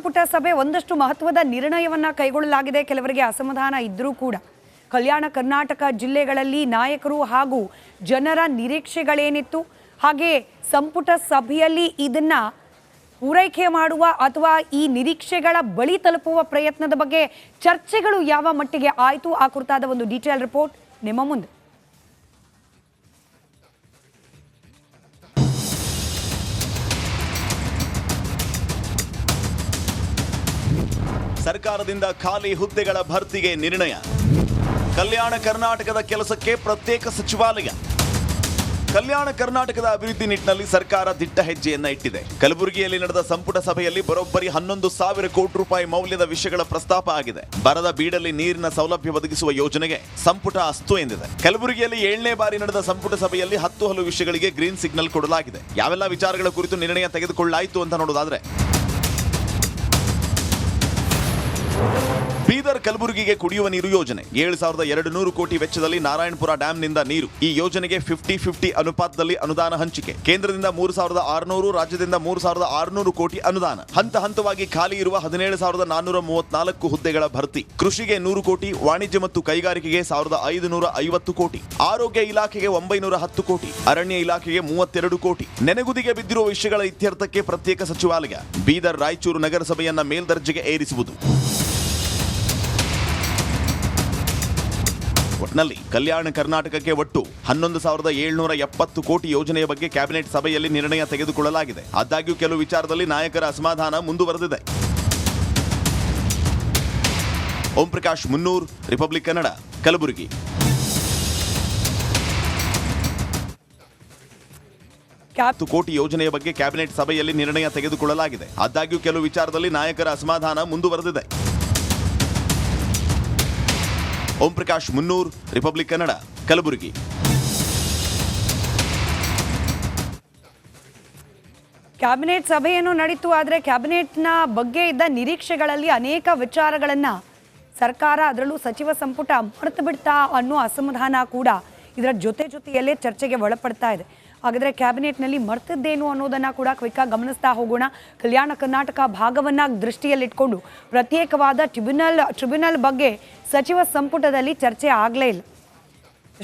ಸಂಪುಟ ಸಭೆ ಒಂದಷ್ಟು ಮಹತ್ವದ ನಿರ್ಣಯವನ್ನ ಕೈಗೊಳ್ಳಲಾಗಿದೆ. ಕೆಲವರಿಗೆ ಅಸಮಾಧಾನ ಇದ್ದರೂ ಕೂಡ ಕಲ್ಯಾಣ ಕರ್ನಾಟಕ ಜಿಲ್ಲೆಗಳಲ್ಲಿ ನಾಯಕರು ಹಾಗೂ ಜನರ ನಿರೀಕ್ಷೆಗಳೇನಿತ್ತು, ಹಾಗೆ ಸಂಪುಟ ಸಭೆಯಲ್ಲಿ ಇದನ್ನ ಪೂರೈಕೆ ಮಾಡುವ ಅಥವಾ ಈ ನಿರೀಕ್ಷೆಗಳ ಬಳಿ ತಲುಪುವ ಪ್ರಯತ್ನದ ಬಗ್ಗೆ ಚರ್ಚೆಗಳು ಯಾವ ಮಟ್ಟಿಗೆ ಆಯಿತು, ಆ ಕುರಿತಾದ ಒಂದು ಡೀಟೇಲ್ ರಿಪೋರ್ಟ್ ನಿಮ್ಮ ಮುಂದೆ. ಸರ್ಕಾರದಿಂದ ಖಾಲಿ ಹುದ್ದೆಗಳ ಭರ್ತಿಗೆ ನಿರ್ಣಯ. ಕಲ್ಯಾಣ ಕರ್ನಾಟಕದ ಕೆಲಸಕ್ಕೆ ಪ್ರತ್ಯೇಕ ಸಚಿವಾಲಯ. ಕಲ್ಯಾಣ ಕರ್ನಾಟಕದ ಅಭಿವೃದ್ಧಿ ನಿಟ್ಟಿನಲ್ಲಿ ಸರ್ಕಾರ ದಿಟ್ಟ ಹೆಜ್ಜೆಯನ್ನ ಇಟ್ಟಿದೆ. ಕಲಬುರಗಿಯಲ್ಲಿ ನಡೆದ ಸಂಪುಟ ಸಭೆಯಲ್ಲಿ ಬರೋಬ್ಬರಿ 11,000 ಕೋಟಿ ರೂಪಾಯಿ ಮೌಲ್ಯದ ವಿಷಯಗಳ ಪ್ರಸ್ತಾಪ ಆಗಿದೆ. ಬರದ ಬೀಡಲ್ಲಿ ನೀರಿನ ಸೌಲಭ್ಯ ಒದಗಿಸುವ ಯೋಜನೆಗೆ ಸಂಪುಟ ಅಸ್ತು ಎಂದಿದೆ. ಕಲಬುರಗಿಯಲ್ಲಿ 7ನೇ ಬಾರಿ ನಡೆದ ಸಂಪುಟ ಸಭೆಯಲ್ಲಿ 10 ಹಲವು ವಿಷಯಗಳಿಗೆ ಗ್ರೀನ್ ಸಿಗ್ನಲ್ ಕೊಡಲಾಗಿದೆ. ಯಾವೆಲ್ಲ ವಿಚಾರಗಳ ಕುರಿತು ನಿರ್ಣಯ ತೆಗೆದುಕೊಳ್ಳಾಯಿತು ಅಂತ ನೋಡೋದಾದ್ರೆ, ಬೀದರ್ ಕಲಬುರಗಿಗೆ ಕುಡಿಯುವ ನೀರು ಯೋಜನೆ 7,200 ಕೋಟಿ ವೆಚ್ಚದಲ್ಲಿ ನಾರಾಯಣಪುರ ಡ್ಯಾಂನಿಂದ ನೀರು. ಈ ಯೋಜನೆಗೆ 50-50 ಅನುಪಾತದಲ್ಲಿ ಅನುದಾನ ಹಂಚಿಕೆ. ಕೇಂದ್ರದಿಂದ 3,600, ರಾಜ್ಯದಿಂದ 3,600 ಕೋಟಿ ಅನುದಾನ. ಹಂತ ಹಂತವಾಗಿ ಖಾಲಿ ಇರುವ 17,434 ಹುದ್ದೆಗಳ ಭರ್ತಿ. ಕೃಷಿಗೆ 100 ಕೋಟಿ, ವಾಣಿಜ್ಯ ಮತ್ತು ಕೈಗಾರಿಕೆಗೆ 1,550 ಕೋಟಿ, ಆರೋಗ್ಯ ಇಲಾಖೆಗೆ 910 ಕೋಟಿ, ಅರಣ್ಯ ಇಲಾಖೆಗೆ 32 ಕೋಟಿ. ನೆನೆಗುದಿಗೆ ಬಿದ್ದಿರುವ ವಿಷಯಗಳ ಇತ್ಯರ್ಥಕ್ಕೆ ಪ್ರತ್ಯೇಕ ಸಚಿವಾಲಯ. ಬೀದರ್ ರಾಯಚೂರು ನಗರಸಭೆಯನ್ನ ಮೇಲ್ದರ್ಜೆಗೆ ಏರಿಸುವುದು. ಒಟ್ನಲ್ಲಿ ಕಲ್ಯಾಣ ಕರ್ನಾಟಕಕ್ಕೆ ಒಟ್ಟು 11,770 ಕೋಟಿ ಯೋಜನೆಯ ಬಗ್ಗೆ ಕ್ಯಾಬಿನೆಟ್ ಸಭೆಯಲ್ಲಿ ನಿರ್ಣಯ ತೆಗೆದುಕೊಳ್ಳಲಾಗಿದೆ. ಆದಾಗ್ಯೂ ಕೆಲವು ವಿಚಾರದಲ್ಲಿ ನಾಯಕರ ಅಸಮಾಧಾನ ಮುಂದುವರೆದಿದೆ. ಓಂ ಪ್ರಕಾಶ್ ಮುನ್ನೂರ್, ರಿಪಬ್ಲಿಕ್ ಕನ್ನಡ, ಕಲಬುರಗಿ. ಕೋಟಿ ಯೋಜನೆಯ ಬಗ್ಗೆ ಕ್ಯಾಬಿನೆಟ್ ಸಭೆಯಲ್ಲಿ ನಿರ್ಣಯ ತೆಗೆದುಕೊಳ್ಳಲಾಗಿದೆ. ಆದಾಗ್ಯೂ ಕೆಲವು ವಿಚಾರದಲ್ಲಿ ನಾಯಕರ ಅಸಮಾಧಾನ ಮುಂದುವರೆದಿದೆ. ಓಂ ಪ್ರಕಾಶ್ ಮುನ್ನೂರ್, ರಿಪಬ್ಲಿಕ್ ಕನ್ನಡ, ಕಲಬುರಗಿ. ಕ್ಯಾಬಿನೆಟ್ ಸಭೆಯನ್ನು ನಡೀತು. ಆದರೆ ಕ್ಯಾಬಿನೆಟ್ನ ಬಗ್ಗೆ ಇದ್ದ ನಿರೀಕ್ಷೆಗಳಲ್ಲಿ ಅನೇಕ ವಿಚಾರಗಳನ್ನ ಸರ್ಕಾರ, ಅದರಲ್ಲೂ ಸಚಿವ ಸಂಪುಟ ಮರೆತು ಬಿಡ್ತಾ ಅನ್ನೋ ಅಸಮಾಧಾನ ಕೂಡ ಇದರ ಜೊತೆಯಲ್ಲೇ ಚರ್ಚೆಗೆ ಒಳಪಡ್ತಾ ಇದೆ. ಹಾಗಾದರೆ ಕ್ಯಾಬಿನೆಟ್ನಲ್ಲಿ ಮರ್ತದ್ದೇನು ಅನ್ನೋದನ್ನು ಕೂಡ ಕ್ವಿಕ್ಕಾಗಿ ಗಮನಿಸ್ತಾ ಹೋಗೋಣ. ಕಲ್ಯಾಣ ಕರ್ನಾಟಕ ಭಾಗವನ್ನು ದೃಷ್ಟಿಯಲ್ಲಿಟ್ಕೊಂಡು ಪ್ರತ್ಯೇಕವಾದ ಟ್ರಿಬ್ಯುನಲ್ ಬಗ್ಗೆ ಸಚಿವ ಸಂಪುಟದಲ್ಲಿ ಚರ್ಚೆ ಆಗಲೇ ಇಲ್ಲ.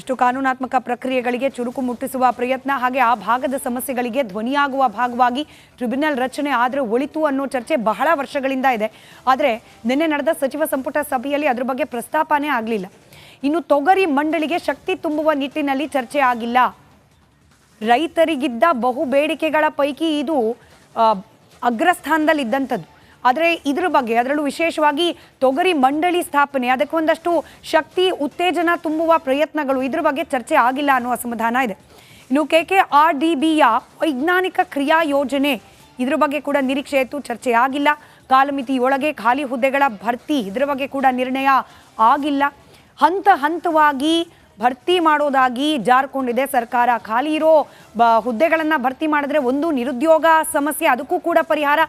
ಎಷ್ಟು ಕಾನೂನಾತ್ಮಕ ಪ್ರಕ್ರಿಯೆಗಳಿಗೆ ಚುರುಕು ಮುಟ್ಟಿಸುವ ಪ್ರಯತ್ನ, ಹಾಗೆ ಆ ಭಾಗದ ಸಮಸ್ಯೆಗಳಿಗೆ ಧ್ವನಿಯಾಗುವ ಭಾಗವಾಗಿ ಟ್ರಿಬ್ಯುನಲ್ ರಚನೆ ಆದರೆ ಒಳಿತು ಅನ್ನೋ ಚರ್ಚೆ ಬಹಳ ವರ್ಷಗಳಿಂದ ಇದೆ. ಆದರೆ ನಿನ್ನೆ ನಡೆದ ಸಚಿವ ಸಂಪುಟ ಸಭೆಯಲ್ಲಿ ಅದ್ರ ಬಗ್ಗೆ ಪ್ರಸ್ತಾಪನೇ ಆಗಲಿಲ್ಲ. ಇನ್ನು ತೊಗರಿ ಮಂಡಳಿಗೆ ಶಕ್ತಿ ತುಂಬುವ ನಿಟ್ಟಿನಲ್ಲಿ ಚರ್ಚೆ ಆಗಿಲ್ಲ. ರೈತರಿಗಿದ್ದ ಬಹು ಬೇಡಿಕೆಗಳ ಪೈಕಿ ಇದು ಅಗ್ರಸ್ಥಾನದಲ್ಲಿದ್ದಂಥದ್ದು. ಆದರೆ ಇದ್ರ ಬಗ್ಗೆ, ಅದರಲ್ಲೂ ವಿಶೇಷವಾಗಿ ತೊಗರಿ ಮಂಡಳಿ ಸ್ಥಾಪನೆ, ಅದಕ್ಕೆ ಒಂದಷ್ಟು ಶಕ್ತಿ ಉತ್ತೇಜನ ತುಂಬುವ ಪ್ರಯತ್ನಗಳು, ಇದ್ರ ಬಗ್ಗೆ ಚರ್ಚೆ ಆಗಿಲ್ಲ ಅನ್ನೋ ಅಸಮಾಧಾನ ಇದೆ. ಇನ್ನು KKRDBಯ ವೈಜ್ಞಾನಿಕ ಕ್ರಿಯಾ ಯೋಜನೆ, ಇದ್ರ ಬಗ್ಗೆ ಕೂಡ ನಿರೀಕ್ಷೆ ಇತ್ತು, ಚರ್ಚೆ ಆಗಿಲ್ಲ. ಕಾಲಮಿತಿಯೊಳಗೆ ಖಾಲಿ ಹುದ್ದೆಗಳ ಭರ್ತಿ, ಇದ್ರ ಬಗ್ಗೆ ಕೂಡ ನಿರ್ಣಯ ಆಗಿಲ್ಲ. ಹಂತವಾಗಿ ಭರ್ತಿ ಮಾಡೋದಾಗಿ ಜಾರ್ಕೊಂಡಿದೆ ಸರ್ಕಾರ. ಖಾಲಿ ಇರೋ ಹುದ್ದೆಗಳನ್ನು ಭರ್ತಿ ಮಾಡಿದ್ರೆ ಒಂದು ನಿರುದ್ಯೋಗ ಸಮಸ್ಯೆ, ಅದಕ್ಕೂ ಕೂಡ ಪರಿಹಾರ.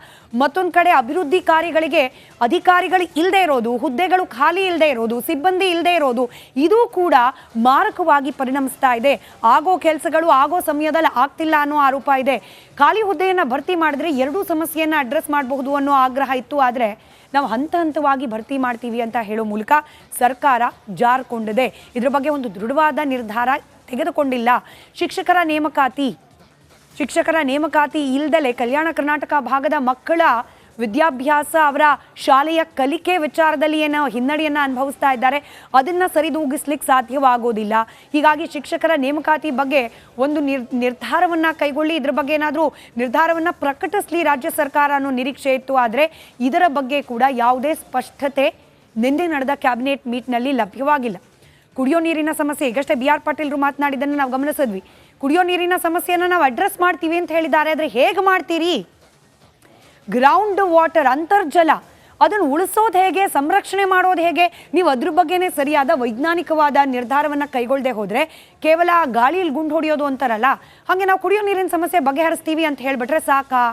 ಮತ್ತೊಂದು ಕಡೆ ಅಭಿವೃದ್ಧಿ ಕಾರ್ಯಗಳಿಗೆ ಅಧಿಕಾರಿಗಳು ಇಲ್ಲದೆ ಇರೋದು, ಹುದ್ದೆಗಳು ಖಾಲಿ ಇಲ್ಲದೆ ಇರೋದು, ಸಿಬ್ಬಂದಿ ಇಲ್ಲದೆ ಇರೋದು, ಇದು ಕೂಡ ಮಾರಕವಾಗಿ ಪರಿಣಮಿಸ್ತಾ ಇದೆ. ಆಗೋ ಕೆಲಸಗಳು ಆಗೋ ಸಮಯದಲ್ಲಿ ಆಗ್ತಿಲ್ಲ ಅನ್ನೋ ಆರೋಪ ಇದೆ. ಖಾಲಿ ಹುದ್ದೆಯನ್ನು ಭರ್ತಿ ಮಾಡಿದ್ರೆ ಎರಡೂ ಸಮಸ್ಯೆಯನ್ನು ಅಡ್ರೆಸ್ ಮಾಡಬಹುದು ಅನ್ನೋ ಆಗ್ರಹ ಇತ್ತು. ಆದರೆ ನಾವು ಹಂತವಾಗಿ ಭರ್ತಿ ಮಾಡ್ತೀವಿ ಅಂತ ಹೇಳೋ ಮೂಲಕ ಸರ್ಕಾರ ಜಾರ್ಕೊಂಡಿದೆ. ಇದ್ರ ಬಗ್ಗೆ ಒಂದು ದೃಢವಾದ ನಿರ್ಧಾರ ತೆಗೆದುಕೊಂಡಿಲ್ಲ. ಶಿಕ್ಷಕರ ನೇಮಕಾತಿ ಇಲ್ಲದಲೇ ಕಲ್ಯಾಣ ಕರ್ನಾಟಕ ಭಾಗದ ಮಕ್ಕಳ ವಿದ್ಯಾಭ್ಯಾಸ, ಅವರ ಶಾಲೆಯ ಕಲಿಕೆ ವಿಚಾರದಲ್ಲಿ ಏನೋ ಹಿನ್ನಡೆಯನ್ನು ಅನುಭವಿಸ್ತಾ ಇದ್ದಾರೆ. ಅದನ್ನು ಸರಿದೂಗಿಸ್ಲಿಕ್ಕೆ ಸಾಧ್ಯವಾಗೋದಿಲ್ಲ. ಹೀಗಾಗಿ ಶಿಕ್ಷಕರ ನೇಮಕಾತಿ ಬಗ್ಗೆ ಒಂದು ನಿರ್ಧಾರವನ್ನು ಕೈಗೊಳ್ಳಿ, ಇದ್ರ ಬಗ್ಗೆ ಏನಾದರೂ ನಿರ್ಧಾರವನ್ನು ಪ್ರಕಟಿಸಲಿ ರಾಜ್ಯ ಸರ್ಕಾರ ಅನ್ನೋ ನಿರೀಕ್ಷೆ ಇತ್ತು. ಆದರೆ ಇದರ ಬಗ್ಗೆ ಕೂಡ ಯಾವುದೇ ಸ್ಪಷ್ಟತೆ ನಿನ್ನೆ ನಡೆದ ಕ್ಯಾಬಿನೆಟ್ ಮೀಟ್ನಲ್ಲಿ ಲಭ್ಯವಾಗಿಲ್ಲ. ಕುಡಿಯೋ ನೀರಿನ ಸಮಸ್ಯೆ, ಈಗಷ್ಟೇ BR ಪಾಟೀಲ್ರು ಮಾತನಾಡಿದ್ದನ್ನು ನಾವು ಗಮನಿಸಿದ್ವಿ. ಕುಡಿಯೋ ನೀರಿನ ಸಮಸ್ಯೆಯನ್ನು ನಾವು ಅಡ್ರೆಸ್ ಮಾಡ್ತೀವಿ ಅಂತ ಹೇಳಿದ್ದಾರೆ. ಆದರೆ ಹೇಗೆ ಮಾಡ್ತೀರಿ? ಗ್ರೌಂಡ್ ವಾಟರ್, ಅಂತರ್ಜಲ, ಅದನ್ನು ಉಳಿಸೋದು ಹೇಗೆ, ಸಂರಕ್ಷಣೆ ಮಾಡೋದು ಹೇಗೆ? ನೀವು ಅದ್ರ ಬಗ್ಗೆನೇ ಸರಿಯಾದ ವೈಜ್ಞಾನಿಕವಾದ ನಿರ್ಧಾರವನ್ನು ಕೈಗೊಳ್ಳದೆ ಹೋದರೆ ಕೇವಲ ಗಾಳಿಯಲ್ಲಿ ಗುಂಡು ಹೊಡೆಯೋದು ಅಂತಾರಲ್ಲ, ಹಾಗೆ ನಾವು ಕುಡಿಯೋ ನೀರಿನ ಸಮಸ್ಯೆ ಬಗೆಹರಿಸ್ತೀವಿ ಅಂತ ಹೇಳಿಬಿಟ್ರೆ ಸಾಕಾ?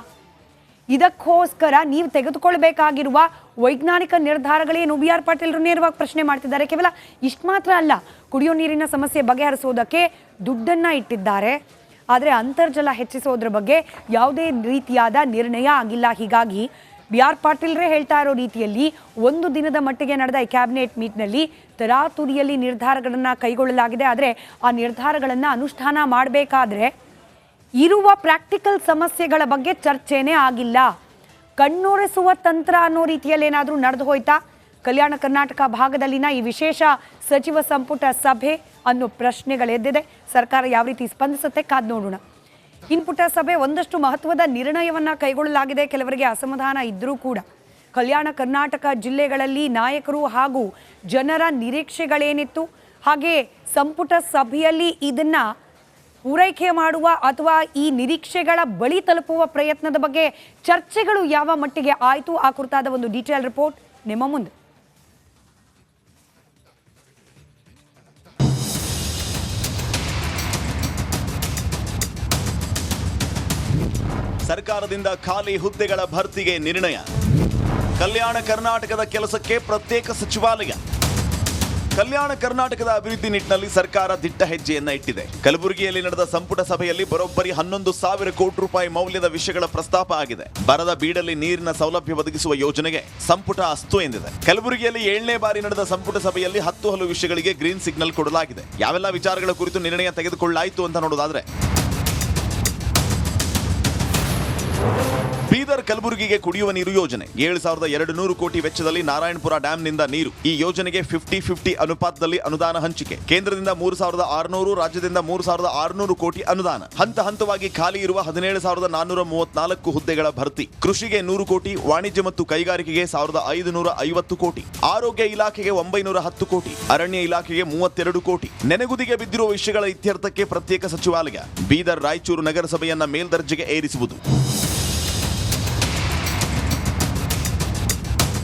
ಇದಕ್ಕೋಸ್ಕರ ನೀವು ತೆಗೆದುಕೊಳ್ಬೇಕಾಗಿರುವ ವೈಜ್ಞಾನಿಕ ನಿರ್ಧಾರಗಳೇನು? BR ಪಾಟೀಲ್ರು ನೇರವಾಗಿ ಪ್ರಶ್ನೆ ಮಾಡ್ತಿದ್ದಾರೆ. ಕೇವಲ ಇಷ್ಟು ಮಾತ್ರ ಅಲ್ಲ, ಕುಡಿಯೋ ನೀರಿನ ಸಮಸ್ಯೆ ಬಗೆಹರಿಸೋದಕ್ಕೆ ದುಡ್ಡನ್ನು ಇಟ್ಟಿದ್ದಾರೆ. ಆದರೆ ಅಂತರ್ಜಲ ಹೆಚ್ಚಿಸೋದ್ರ ಬಗ್ಗೆ ಯಾವುದೇ ರೀತಿಯಾದ ನಿರ್ಣಯ ಆಗಿಲ್ಲ. ಹೀಗಾಗಿ BR ಪಾಟೀಲ್ರೇ ಹೇಳ್ತಾ ಇರೋ ರೀತಿಯಲ್ಲಿ ಒಂದು ದಿನದ ಮಟ್ಟಿಗೆ ನಡೆದ ಈ ಕ್ಯಾಬಿನೆಟ್ ಮೀಟ್ನಲ್ಲಿ ತರಾತುರಿಯಲ್ಲಿ ನಿರ್ಧಾರಗಳನ್ನು ಕೈಗೊಳ್ಳಲಾಗಿದೆ. ಆದರೆ ಆ ನಿರ್ಧಾರಗಳನ್ನು ಅನುಷ್ಠಾನ ಮಾಡಬೇಕಾದ್ರೆ ಇರುವ ಪ್ರಾಕ್ಟಿಕಲ್ ಸಮಸ್ಯೆಗಳ ಬಗ್ಗೆ ಚರ್ಚೆನೇ ಆಗಿಲ್ಲ. ಕಣ್ಣೊರೆಸುವ ತಂತ್ರ ಅನ್ನೋ ರೀತಿಯಲ್ಲಿ ಏನಾದರೂ ನಡೆದು ಹೋಯ್ತಾ ಕಲ್ಯಾಣ ಕರ್ನಾಟಕ ಭಾಗದಲ್ಲಿನ ಈ ವಿಶೇಷ ಸಚಿವ ಸಂಪುಟ ಸಭೆ ಅನ್ನೋ ಪ್ರಶ್ನೆಗಳೆದ್ದಿದೆ. ಸರ್ಕಾರ ಯಾವ ರೀತಿ ಸ್ಪಂದಿಸುತ್ತೆ ಕಾದ್ ನೋಡೋಣ. ಇನ್ಪುಟ ಸಭೆ ಒಂದಷ್ಟು ಮಹತ್ವದ ನಿರ್ಣಯವನ್ನ ಕೈಗೊಳ್ಳಲಾಗಿದೆ. ಕೆಲವರಿಗೆ ಅಸಮಾಧಾನ ಇದ್ರೂ ಕೂಡ ಕಲ್ಯಾಣ ಕರ್ನಾಟಕ ಜಿಲ್ಲೆಗಳಲ್ಲಿ ನಾಯಕರು ಹಾಗೂ ಜನರ ನಿರೀಕ್ಷೆಗಳೇನಿತ್ತು, ಹಾಗೆ ಸಂಪುಟ ಸಭೆಯಲ್ಲಿ ಇದನ್ನ ಪೂರೈಕೆ ಮಾಡುವ ಅಥವಾ ಈ ನಿರೀಕ್ಷೆಗಳ ಬಳಿ ತಲುಪುವ ಪ್ರಯತ್ನದ ಬಗ್ಗೆ ಚರ್ಚೆಗಳು ಯಾವ ಮಟ್ಟಿಗೆ ಆಯಿತು ಆ ಕುರಿತಾದ ಒಂದು ಡೀಟೇಲ್ ರಿಪೋರ್ಟ್ ನಿಮ್ಮ ಮುಂದೆ. ಸರ್ಕಾರದಿಂದ ಖಾಲಿ ಹುದ್ದೆಗಳ ಭರ್ತಿಗೆ ನಿರ್ಣಯ. ಕಲ್ಯಾಣ ಕರ್ನಾಟಕದ ಕೆಲಸಕ್ಕೆ ಪ್ರತ್ಯೇಕ ಸಚಿವಾಲಯ. ಕಲ್ಯಾಣ ಕರ್ನಾಟಕದ ಅಭಿವೃದ್ಧಿ ನಿಟ್ಟಿನಲ್ಲಿ ಸರ್ಕಾರ ದಿಟ್ಟ ಹೆಜ್ಜೆಯನ್ನ ಇಟ್ಟಿದೆ. ಕಲಬುರಗಿಯಲ್ಲಿ ನಡೆದ ಸಂಪುಟ ಸಭೆಯಲ್ಲಿ ಬರೋಬ್ಬರಿ 11,000 ಕೋಟಿ ರೂಪಾಯಿ ಮೌಲ್ಯದ ವಿಷಯಗಳ ಪ್ರಸ್ತಾಪ ಆಗಿದೆ. ಬರದ ಬೀಡಲ್ಲಿ ನೀರಿನ ಸೌಲಭ್ಯ ಒದಗಿಸುವ ಯೋಜನೆಗೆ ಸಂಪುಟ ಅಸ್ತು ಎಂದಿದೆ. ಕಲಬುರಗಿಯಲ್ಲಿ 7ನೇ ಬಾರಿ ನಡೆದ ಸಂಪುಟ ಸಭೆಯಲ್ಲಿ 10 ಹಲವು ವಿಷಯಗಳಿಗೆ ಗ್ರೀನ್ ಸಿಗ್ನಲ್ ಕೊಡಲಾಗಿದೆ. ಯಾವೆಲ್ಲ ವಿಚಾರಗಳ ಕುರಿತು ನಿರ್ಣಯ ತೆಗೆದುಕೊಳ್ಳಾಯಿತು ಅಂತ ನೋಡೋದಾದ್ರೆ, ಬೀದರ್ ಕಲಬುರಗಿಗೆ ಕುಡಿಯುವ ನೀರು ಯೋಜನೆ 7,200 ಕೋಟಿ ವೆಚ್ಚದಲ್ಲಿ ನಾರಾಯಣಪುರ ಡ್ಯಾಂನಿಂದ ನೀರು. ಈ ಯೋಜನೆಗೆ 50-50 ಅನುಪಾತದಲ್ಲಿ ಅನುದಾನ ಹಂಚಿಕೆ. ಕೇಂದ್ರದಿಂದ 3,600, ರಾಜ್ಯದಿಂದ 3,600 ಕೋಟಿ ಅನುದಾನ. ಹಂತ ಹಂತವಾಗಿ ಖಾಲಿ ಇರುವ 17,434 ಹುದ್ದೆಗಳ ಭರ್ತಿ. ಕೃಷಿಗೆ 100 ಕೋಟಿ, ವಾಣಿಜ್ಯ ಮತ್ತು ಕೈಗಾರಿಕೆಗೆ 1,550 ಕೋಟಿ, ಆರೋಗ್ಯ ಇಲಾಖೆಗೆ 910 ಕೋಟಿ, ಅರಣ್ಯ ಇಲಾಖೆಗೆ 32 ಕೋಟಿ. ನೆನೆಗುದಿಗೆ ಬಿದ್ದಿರುವ ವಿಷಯಗಳ ಇತ್ಯರ್ಥಕ್ಕೆ ಪ್ರತ್ಯೇಕ ಸಚಿವಾಲಯ. ಬೀದರ್ ರಾಯಚೂರು ನಗರಸಭೆಯನ್ನ ಮೇಲ್ದರ್ಜೆಗೆ ಏರಿಸುವುದು.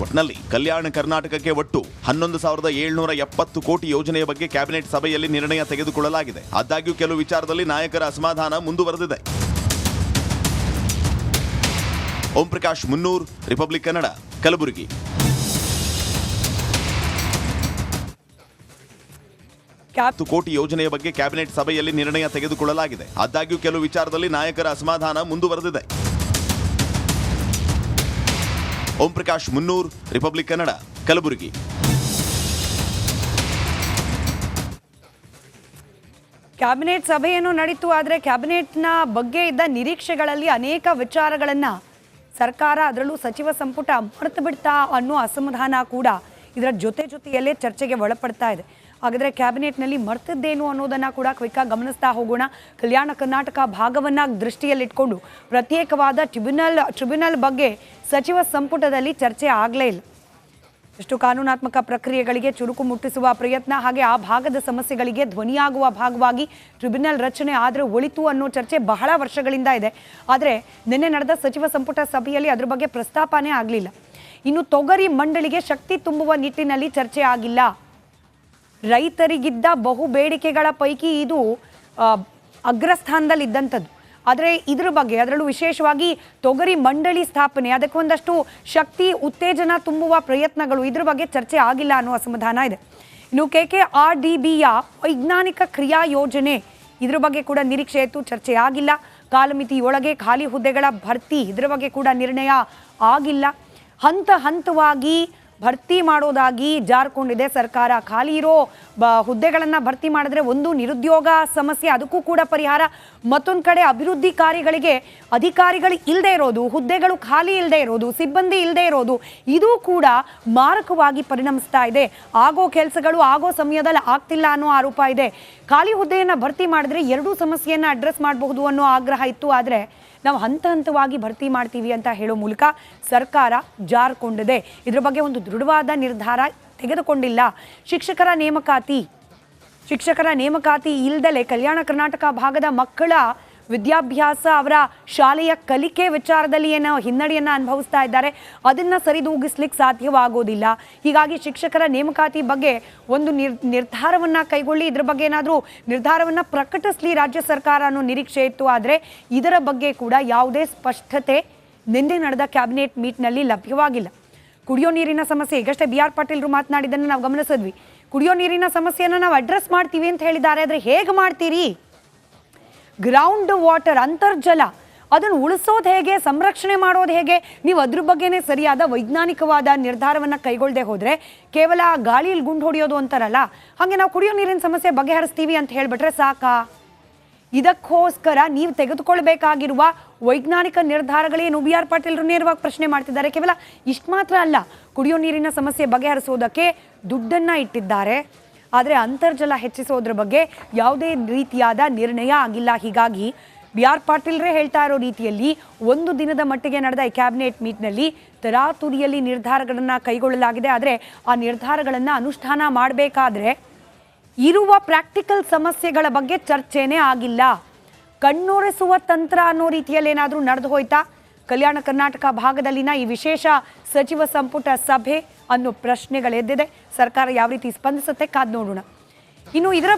ಒಟ್ನಲ್ಲಿ ಕಲ್ಯಾಣ ಕರ್ನಾಟಕಕ್ಕೆ ಒಟ್ಟು 11,770 ಕೋಟಿ ಯೋಜನೆಯ ಬಗ್ಗೆ ಕ್ಯಾಬಿನೆಟ್ ಸಭೆಯಲ್ಲಿ ನಿರ್ಣಯ ತೆಗೆದುಕೊಳ್ಳಲಾಗಿದೆ. ಆದಾಗ್ಯೂ ಕೆಲವು ವಿಚಾರದಲ್ಲಿ ನಾಯಕರ ಅಸಮಾಧಾನ ಮುಂದುವರೆದಿದೆ. ಓಂ ಪ್ರಕಾಶ್ ಮುನ್ನೂರ್, ರಿಪಬ್ಲಿಕ್ ಕನ್ನಡ, ಕಲಬುರಗಿ. ಕೋಟಿ ಯೋಜನೆಯ ಬಗ್ಗೆ ಕ್ಯಾಬಿನೆಟ್ ಸಭೆಯಲ್ಲಿ ನಿರ್ಣಯ ತೆಗೆದುಕೊಳ್ಳಲಾಗಿದೆ. ಆದಾಗ್ಯೂ ಕೆಲವು ವಿಚಾರದಲ್ಲಿ ನಾಯಕರ ಅಸಮಾಧಾನ ಮುಂದುವರೆದಿದೆ. ಓಂ ಪ್ರಕಾಶ್ ಮುನ್ನೂರ್, ರಿಪಬ್ಲಿಕ್ ಕನ್ನಡ, ಕಲಬುರಗಿ. ಕ್ಯಾಬಿನೆಟ್ ಸಭೆಯನ್ನು ನಡೀತು. ಆದರೆ ಕ್ಯಾಬಿನೆಟ್ನ ಬಗ್ಗೆ ಇದ್ದ ನಿರೀಕ್ಷೆಗಳಲ್ಲಿ ಅನೇಕ ವಿಚಾರಗಳನ್ನು ಸರ್ಕಾರ, ಅದರಲ್ಲೂ ಸಚಿವ ಸಂಪುಟ ಮರೆತು ಬಿಡ್ತಾ ಅನ್ನೋ ಅಸಮಾಧಾನ ಕೂಡ ಇದರ ಜೊತೆಯಲ್ಲೇ ಚರ್ಚೆಗೆ ಒಳಪಡ್ತಾ ಇದೆ. ಹಾಗಾದರೆ ಕ್ಯಾಬಿನೆಟ್ನಲ್ಲಿ ಮರ್ತದ್ದೇನು ಅನ್ನೋದನ್ನು ಕೂಡ ಕ್ವಿಕ್ಕಾಗಿ ಗಮನಿಸ್ತಾ ಹೋಗೋಣ. ಕಲ್ಯಾಣ ಕರ್ನಾಟಕ ಭಾಗವನ್ನು ದೃಷ್ಟಿಯಲ್ಲಿಟ್ಕೊಂಡು ಪ್ರತ್ಯೇಕವಾದ ಟ್ರಿಬ್ಯುನಲ್ ಬಗ್ಗೆ ಸಚಿವ ಸಂಪುಟದಲ್ಲಿ ಚರ್ಚೆ ಆಗಲೇ ಇಲ್ಲ. ಎಷ್ಟು ಕಾನೂನಾತ್ಮಕ ಪ್ರಕ್ರಿಯೆಗಳಿಗೆ ಚುರುಕು ಮುಟ್ಟಿಸುವ ಪ್ರಯತ್ನ, ಹಾಗೆ ಆ ಭಾಗದ ಸಮಸ್ಯೆಗಳಿಗೆ ಧ್ವನಿಯಾಗುವ ಭಾಗವಾಗಿ ಟ್ರಿಬ್ಯುನಲ್ ರಚನೆ ಆದರೆ ಒಳಿತು ಅನ್ನೋ ಚರ್ಚೆ ಬಹಳ ವರ್ಷಗಳಿಂದ ಇದೆ. ಆದರೆ ನಿನ್ನೆ ನಡೆದ ಸಚಿವ ಸಂಪುಟ ಸಭೆಯಲ್ಲಿ ಅದ್ರ ಬಗ್ಗೆ ಪ್ರಸ್ತಾಪನೇ ಆಗಲಿಲ್ಲ. ಇನ್ನು ತೊಗರಿ ಮಂಡಳಿಗೆ ಶಕ್ತಿ ತುಂಬುವ ನಿಟ್ಟಿನಲ್ಲಿ ಚರ್ಚೆ ಆಗಿಲ್ಲ. ರೈತರಿಗಿದ್ದ ಬಹು ಬೇಡಿಕೆಗಳ ಪೈಕಿ ಇದು ಅಗ್ರಸ್ಥಾನದಲ್ಲಿದ್ದಂಥದ್ದು. ಆದರೆ ಇದ್ರ ಬಗ್ಗೆ, ಅದರಲ್ಲೂ ವಿಶೇಷವಾಗಿ ತೊಗರಿ ಮಂಡಳಿ ಸ್ಥಾಪನೆ, ಅದಕ್ಕೆ ಒಂದಷ್ಟು ಶಕ್ತಿ ಉತ್ತೇಜನ ತುಂಬುವ ಪ್ರಯತ್ನಗಳು, ಇದ್ರ ಬಗ್ಗೆ ಚರ್ಚೆ ಆಗಿಲ್ಲ ಅನ್ನೋ ಅಸಮಾಧಾನ ಇದೆ. ಇನ್ನು KKRDBಯ ವೈಜ್ಞಾನಿಕ ಕ್ರಿಯಾ ಯೋಜನೆ, ಇದ್ರ ಬಗ್ಗೆ ಕೂಡ ನಿರೀಕ್ಷೆ ಇತ್ತು, ಚರ್ಚೆ ಆಗಿಲ್ಲ. ಕಾಲಮಿತಿಯೊಳಗೆ ಖಾಲಿ ಹುದ್ದೆಗಳ ಭರ್ತಿ, ಇದ್ರ ಬಗ್ಗೆ ಕೂಡ ನಿರ್ಣಯ ಆಗಿಲ್ಲ. ಹಂತವಾಗಿ ಭರ್ತಿ ಮಾಡೋದಾಗಿ ಜಾರ್ಕೊಂಡಿದೆ ಸರ್ಕಾರ. ಖಾಲಿ ಇರೋ ಹುದ್ದೆಗಳನ್ನು ಭರ್ತಿ ಮಾಡಿದ್ರೆ ಒಂದು ನಿರುದ್ಯೋಗ ಸಮಸ್ಯೆ, ಅದಕ್ಕೂ ಕೂಡ ಪರಿಹಾರ. ಮತ್ತೊಂದು ಕಡೆ ಅಭಿವೃದ್ಧಿ ಕಾರ್ಯಗಳಿಗೆ ಅಧಿಕಾರಿಗಳು ಇಲ್ಲದೆ ಇರೋದು, ಹುದ್ದೆಗಳು ಖಾಲಿ ಇಲ್ಲದೆ ಇರೋದು, ಸಿಬ್ಬಂದಿ ಇಲ್ಲದೆ ಇರೋದು, ಇದು ಕೂಡ ಮಾರಕವಾಗಿ ಪರಿಣಮಿಸ್ತಾ ಇದೆ. ಆಗೋ ಕೆಲಸಗಳು ಆಗೋ ಸಮಯದಲ್ಲಿ ಆಗ್ತಿಲ್ಲ ಅನ್ನೋ ಆರೋಪ ಇದೆ. ಖಾಲಿ ಹುದ್ದೆಯನ್ನು ಭರ್ತಿ ಮಾಡಿದ್ರೆ ಎರಡೂ ಸಮಸ್ಯೆಯನ್ನು ಅಡ್ರೆಸ್ ಮಾಡಬಹುದು ಅನ್ನೋ ಆಗ್ರಹ ಇತ್ತು. ಆದರೆ ನಾವು ಹಂತವಾಗಿ ಭರ್ತಿ ಮಾಡ್ತೀವಿ ಅಂತ ಹೇಳೋ ಮೂಲಕ ಸರ್ಕಾರ ಜಾರ್ಕೊಂಡಿದೆ. ಇದ್ರ ಬಗ್ಗೆ ಒಂದು ದೃಢವಾದ ನಿರ್ಧಾರ ತೆಗೆದುಕೊಂಡಿಲ್ಲ. ಶಿಕ್ಷಕರ ನೇಮಕಾತಿ ಇಲ್ದಲೆ ಕಲ್ಯಾಣ ಕರ್ನಾಟಕ ಭಾಗದ ಮಕ್ಕಳ ವಿದ್ಯಾಭ್ಯಾಸ, ಅವರ ಶಾಲೆಯ ಕಲಿಕೆ ವಿಚಾರದಲ್ಲಿ ಏನೋ ಹಿನ್ನಡೆಯನ್ನು ಅನುಭವಿಸ್ತಾ ಇದ್ದಾರೆ. ಅದನ್ನು ಸರಿದೂಗಿಸ್ಲಿಕ್ಕೆ ಸಾಧ್ಯವಾಗೋದಿಲ್ಲ. ಹೀಗಾಗಿ ಶಿಕ್ಷಕರ ನೇಮಕಾತಿ ಬಗ್ಗೆ ಒಂದು ನಿರ್ಧಾರವನ್ನು ಕೈಗೊಳ್ಳಿ, ಇದ್ರ ಬಗ್ಗೆ ಏನಾದರೂ ನಿರ್ಧಾರವನ್ನು ಪ್ರಕಟಿಸಲಿ ರಾಜ್ಯ ಸರ್ಕಾರ ಅನ್ನೋ ನಿರೀಕ್ಷೆ ಇತ್ತು. ಆದರೆ ಇದರ ಬಗ್ಗೆ ಕೂಡ ಯಾವುದೇ ಸ್ಪಷ್ಟತೆ ನಿನ್ನೆ ನಡೆದ ಕ್ಯಾಬಿನೆಟ್ ಮೀಟ್ನಲ್ಲಿ ಲಭ್ಯವಾಗಿಲ್ಲ. ಕುಡಿಯೋ ನೀರಿನ ಸಮಸ್ಯೆ, ಈಗಷ್ಟೇ BR ಪಾಟೀಲ್ರು ಮಾತನಾಡಿದ್ದನ್ನು ನಾವು ಗಮನಿಸಿದ್ವಿ. ಕುಡಿಯೋ ನೀರಿನ ಸಮಸ್ಯೆಯನ್ನು ನಾವು ಅಡ್ರೆಸ್ ಮಾಡ್ತೀವಿ ಅಂತ ಹೇಳಿದ್ದಾರೆ. ಆದರೆ ಹೇಗೆ ಮಾಡ್ತೀರಿ? ಗ್ರೌಂಡ್ ವಾಟರ್, ಅಂತರ್ಜಲ, ಅದನ್ನು ಉಳಿಸೋದು ಹೇಗೆ, ಸಂರಕ್ಷಣೆ ಮಾಡೋದು ಹೇಗೆ, ನೀವು ಅದ್ರ ಬಗ್ಗೆನೇ ಸರಿಯಾದ ವೈಜ್ಞಾನಿಕವಾದ ನಿರ್ಧಾರವನ್ನು ಕೈಗೊಳ್ಳದೆ ಹೋದರೆ ಕೇವಲ ಗಾಳಿಯಲ್ಲಿ ಗುಂಡು ಹೊಡೆಯೋದು ಅಂತಾರಲ್ಲ, ಹಾಗೆ ನಾವು ಕುಡಿಯೋ ನೀರಿನ ಸಮಸ್ಯೆ ಬಗೆಹರಿಸ್ತೀವಿ ಅಂತ ಹೇಳಿಬಿಟ್ರೆ ಸಾಕಾ? ಇದಕ್ಕೋಸ್ಕರ ನೀವು ತೆಗೆದುಕೊಳ್ಬೇಕಾಗಿರುವ ವೈಜ್ಞಾನಿಕ ನಿರ್ಧಾರಗಳೇನು? ಬಿ ಆರ್ ಪಾಟೀಲ್ರು ನೇರವಾಗಿ ಪ್ರಶ್ನೆ ಮಾಡ್ತಿದ್ದಾರೆ. ಕೇವಲ ಇಷ್ಟು ಮಾತ್ರ ಅಲ್ಲ, ಕುಡಿಯೋ ನೀರಿನ ಸಮಸ್ಯೆ ಬಗೆಹರಿಸೋದಕ್ಕೆ ದುಡ್ಡನ್ನು ಇಟ್ಟಿದ್ದಾರೆ, ಆದರೆ ಅಂತರ್ಜಲ ಹೆಚ್ಚಿಸೋದ್ರ ಬಗ್ಗೆ ಯಾವುದೇ ರೀತಿಯಾದ ನಿರ್ಣಯ ಆಗಿಲ್ಲ. ಹೀಗಾಗಿ ಬಿ ಆರ್ ಪಾಟೀಲ್ರೇ ಹೇಳ್ತಾ ಇರೋ ರೀತಿಯಲ್ಲಿ ಒಂದು ದಿನದ ಮಟ್ಟಿಗೆ ನಡೆದ ಈ ಕ್ಯಾಬಿನೆಟ್ ಮೀಟ್ನಲ್ಲಿ ತರಾತುರಿಯಲ್ಲಿ ನಿರ್ಧಾರಗಳನ್ನು ಕೈಗೊಳ್ಳಲಾಗಿದೆ. ಆದರೆ ಆ ನಿರ್ಧಾರಗಳನ್ನು ಅನುಷ್ಠಾನ ಮಾಡಬೇಕಾದ್ರೆ ಇರುವ ಪ್ರಾಕ್ಟಿಕಲ್ ಸಮಸ್ಯೆಗಳ ಬಗ್ಗೆ ಚರ್ಚೆನೇ ಆಗಿಲ್ಲ. ಕಣ್ಣೊರೆಸುವ ತಂತ್ರ ಅನ್ನೋ ರೀತಿಯಲ್ಲಿ ಏನಾದರೂ ನಡೆದು ಹೋಯ್ತಾ ಕಲ್ಯಾಣ ಕರ್ನಾಟಕ ಭಾಗದಲ್ಲಿನ ಈ ವಿಶೇಷ ಸಚಿವ ಸಂಪುಟ ಸಭೆ ಅನ್ನೋ ಪ್ರಶ್ನೆಗಳೆದ್ದಿದೆ. ಸರ್ಕಾರ ಯಾವ ರೀತಿ ಸ್ಪಂದಿಸುತ್ತೆ ಕಾದ್ ನೋಡೋಣ. ಇನ್ನು ಇದರ